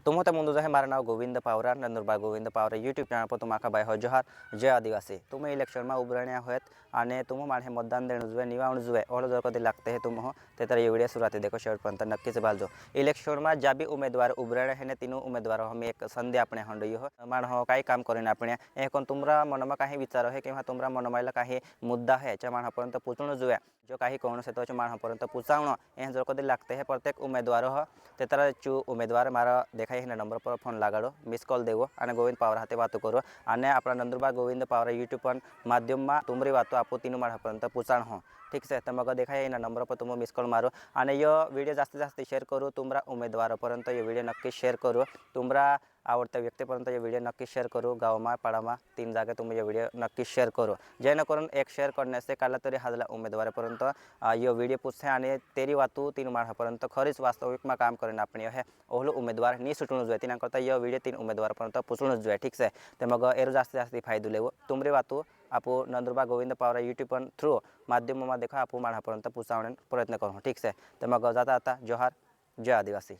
तुमते मुंदू है मारा नाव गोविंद पावरा नंदुरबार गोविंद पावरा यूट्यूब चैनल पर तुम्हारा बाय हो जोहार जय आदिवासी। तुम इलेक्शन में उभरण्या होत आणि तुम माने मतदान देण जुए निवावण जुए ओळ जर कधी लागते है तुम हो ते तर ये वीडियो शुरुआती देखो शेवट पर्यंत नक्कीच बालजो। इलेक्शन में जा भी उम्मीदवार उभरण्या है ने तीनों उम्मीदवार हम एक संधी अपने हंडई हो मान हो काही काम करेन आपण कोण तुमरा मनमा काही विचार है किंवा तुमरा मनमायला काही मुद्दा है च्या मानपर्यंत पोचून जुए जो काही कोण से तो मानपर्यंत पुचावण ए जर कधी लागते है प्रत्येक उम्मीदवार हो ते तर चू उम्मीदवार मारा देखाई है नंबर पर फोन लगाड़ो मिस कॉल देवो आणि गोविंद पावरा हाथे बात करो आणि अपना नंदुरबार गोविंद पावरा यूट्यूब पर माध्यम में तुमरी बातों आपको तीनों मार्पर्यंत पुचाण हो ठीक से। तो मग देखा ना नंबर पर तुम मिस कॉल मारो आणि ये वीडियो जास्तीत जास्त शेअर करू तुमरा उमेदवारापर्यंत ये वीडियो नक्की शेअर करू तुमरा आवडत्या व्यक्तीपर्यंत ये वीडियो नक्की शेअर करू गाँव पाड़ा तीन जागे तुम ये वीडियो नक्की शेअर करू जेणेकरून एक शेअर करने से काला तरी हाजला उमेदवारापर्यंत ये वीडियो पूछते आणि तेरी वातू तीन मार्पर्यंत खरीच वास्तविक में काम करेन आपण हे ओहलो उमेदवार नहीं सुटून जो तीन करता ये वीडियो तीन उमेदवारापर्यंत पोचून जो ठीक से। तो मग एर जास्तीत जास्त फायदो लेवो तुमरी वातू आप नंदुरबार गोविंद पावरा यूट्यूब पर थ्रू माध्यम में देखा आप मार्पर्यंत पुचावण्याचा प्रयत्न करू ठीक से। तो मग जाता आता जोहार जय आदिवासी।